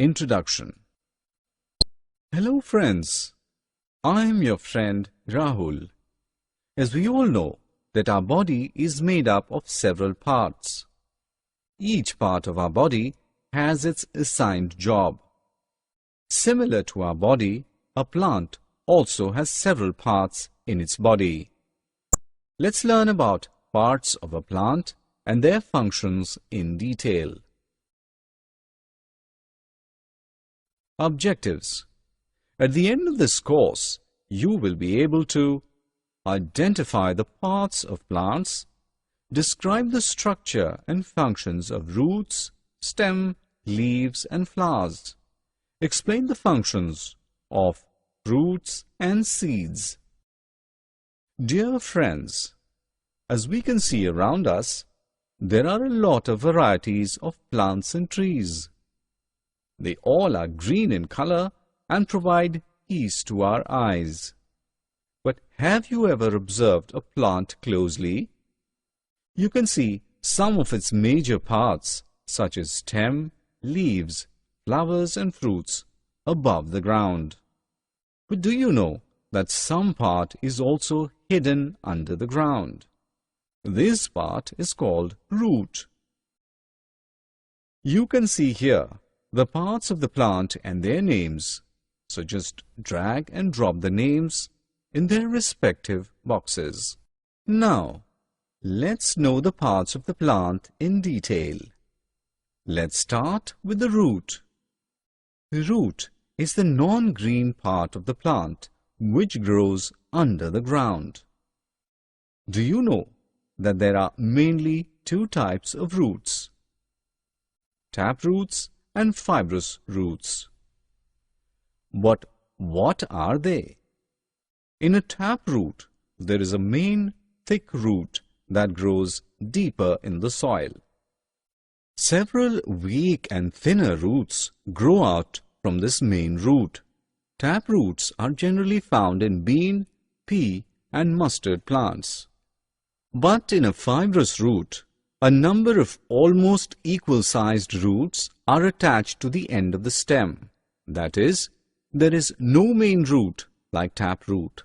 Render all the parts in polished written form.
Introduction. Hello friends, I am your friend Rahul. As we all know that our body is made up of several parts. Each part of our body has its assigned job. Similar to our body, a plant also has several parts in its body. Let's learn about parts of a plant and their functions in detail. Objectives. At the end of this course, you will be able to identify the parts of plants, describe the structure and functions of roots, stem, leaves and flowers, explain the functions of fruits and seeds. Dear friends, as we can see around us, there are a lot of varieties of plants and trees. They all are green in color and provide peace to our eyes. But have you ever observed a plant closely? You can see some of its major parts, such as stem, leaves, flowers and fruits, above the ground. But do you know that some part is also hidden under the ground? This part is called root. You can see here the parts of the plant and their names, so just drag and drop the names in their respective boxes. Now, let's know the parts of the plant in detail. Let's start with the root. The root is the non-green part of the plant which grows under the ground. Do you know that there are mainly two types of roots? Tap roots and fibrous roots. But what are they? In a tap root, there is a main thick root that grows deeper in the soil. Several weak and thinner roots grow out from this main root. Tap roots are generally found in bean, pea and mustard plants. But in a fibrous root, a number of almost equal-sized roots are attached to the end of the stem. That is, there is no main root like tap root.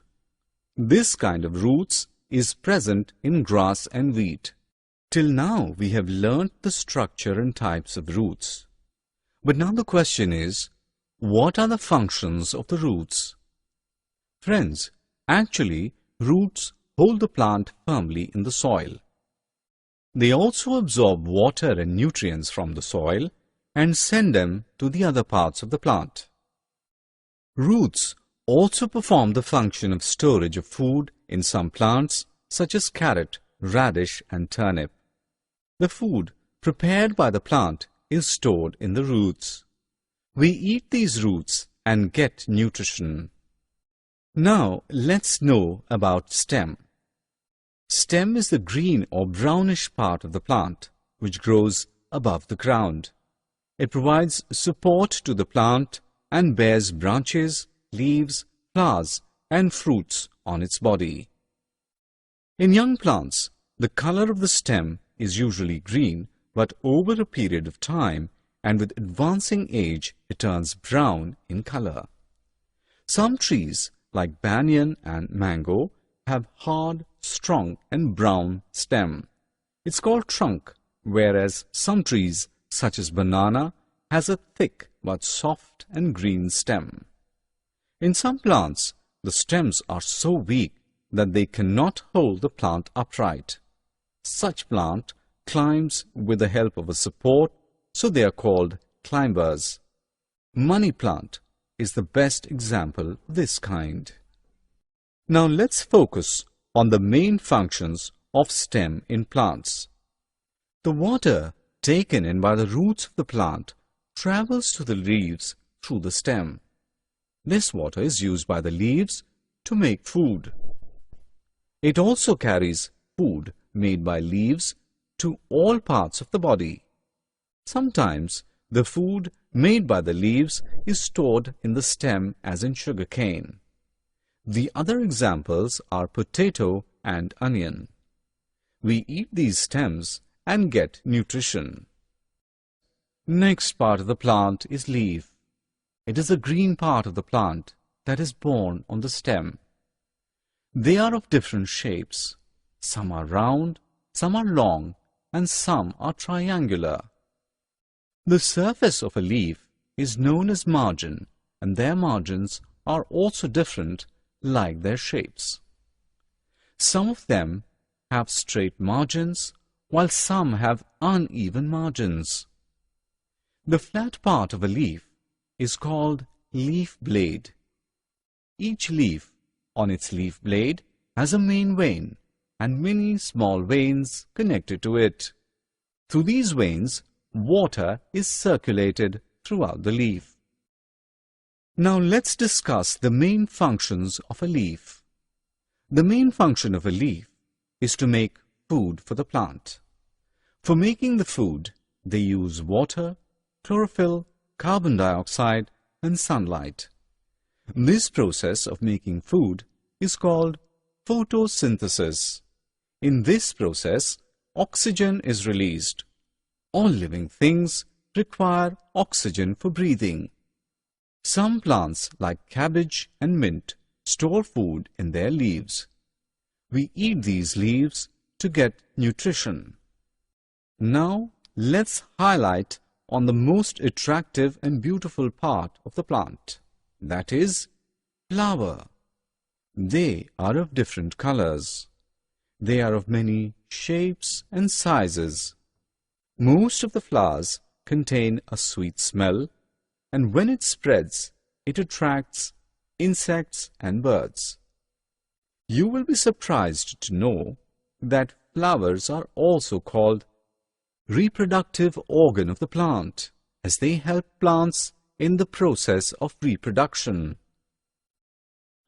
This kind of roots is present in grass and wheat. Till now we have learnt the structure and types of roots. But now the question is, what are the functions of the roots? Friends, actually roots hold the plant firmly in the soil. They also absorb water and nutrients from the soil and send them to the other parts of the plant. Roots also perform the function of storage of food in some plants such as carrot, radish and turnip. The food prepared by the plant is stored in the roots. We eat these roots and get nutrition. Now let's know about stem. Stem is the green or brownish part of the plant which grows above the ground. It provides support to the plant and bears branches, leaves, flowers and fruits on its body. In young plants, the color of the stem is usually green, but over a period of time and with advancing age, it turns brown in color. Some trees like banyan and mango have hard, strong and brown stem. It's called trunk, whereas some trees such as banana has a thick but soft and green stem. In some plants, the stems are so weak that they cannot hold the plant upright. Such plant climbs with the help of a support, so they are called climbers. Money plant is the best example of this kind. Now let's focus on the main functions of stem in plants. The water taken in by the roots of the plant travels to the leaves through the stem. This water is used by the leaves to make food. It also carries food made by leaves to all parts of the body. Sometimes the food made by the leaves is stored in the stem as in sugarcane. The other examples are potato and onion. We eat these stems and get nutrition. Next part of the plant is leaf. It is the green part of the plant that is borne on the stem. They are of different shapes. Some are round, some are long, and some are triangular. The surface of a leaf is known as margin, and their margins are also different like their shapes. Some of them have straight margins, while some have uneven margins. The flat part of a leaf is called leaf blade. Each leaf on its leaf blade has a main vein and many small veins connected to it. Through these veins, water is circulated throughout the leaf. Now let's discuss the main functions of a leaf. The main function of a leaf is to make food for the plant. For making the food, they use water, chlorophyll, carbon dioxide, and sunlight. This process of making food is called photosynthesis. In this process, oxygen is released. All living things require oxygen for breathing. Some plants like cabbage and mint store food in their leaves. We eat these leaves to get nutrition. Now let's highlight on the most attractive and beautiful part of the plant, that is, flower. They are of different colors. They are of many shapes and sizes. Most of the flowers contain a sweet smell, and when it spreads, it attracts insects and birds. You will be surprised to know that flowers are also called reproductive organ of the plant, as they help plants in the process of reproduction.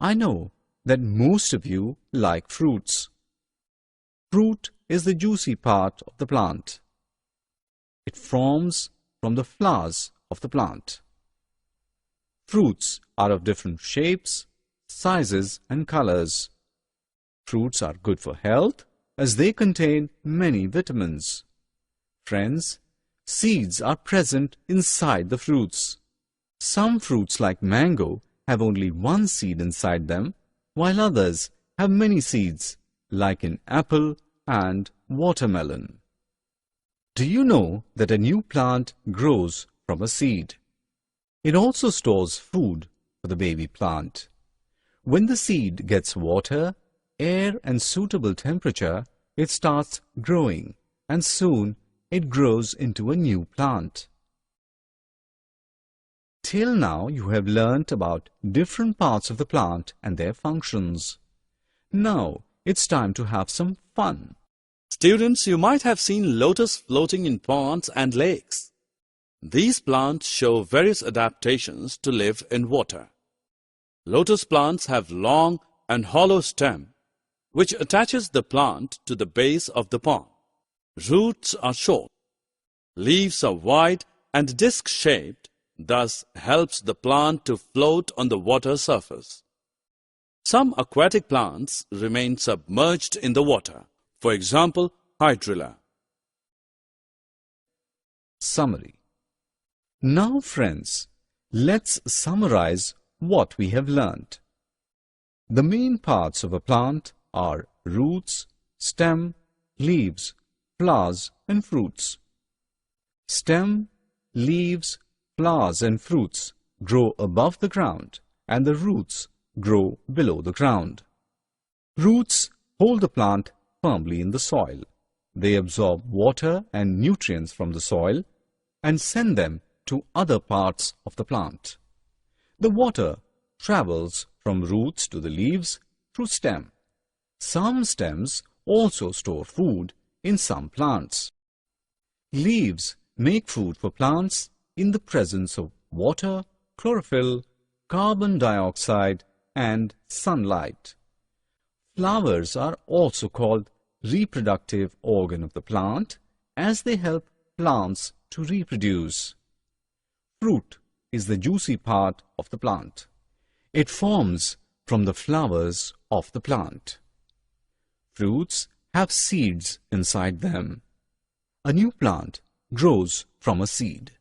I know that most of you like fruits. Fruit is the juicy part of the plant. It forms from the flowers of the plant. Fruits are of different shapes, sizes, and colors. Fruits are good for health as they contain many vitamins. Friends, seeds are present inside the fruits. Some fruits like mango have only one seed inside them, while others have many seeds, like in apple and watermelon. Do you know that a new plant grows from a seed? It also stores food for the baby plant. When the seed gets water, air and suitable temperature, it starts growing, and soon it grows into a new plant. Till now you have learnt about different parts of the plant and their functions. Now it's time to have some fun. Students, you might have seen lotus floating in ponds and lakes. These plants show various adaptations to live in water. Lotus plants have long and hollow stem, which attaches the plant to the base of the pond. Roots are short. Leaves are wide and disc-shaped, thus helps the plant to float on the water surface. Some aquatic plants remain submerged in the water. For example, hydrilla. Summary. Now friends, let's summarize what we have learnt. The main parts of a plant are roots, stem, leaves, flowers and fruits. Stem, leaves, flowers and fruits grow above the ground, and the roots grow below the ground. Roots hold the plant firmly in the soil. They absorb water and nutrients from the soil and send them to other parts of the plant. The water travels from roots to the leaves through stem. Some stems also store food in some plants. Leaves make food for plants in the presence of water, chlorophyll, carbon dioxide, and sunlight. Flowers are also called reproductive organ of the plant as they help plants to reproduce. Fruit is the juicy part of the plant. It forms from the flowers of the plant. Fruits have seeds inside them. A new plant grows from a seed.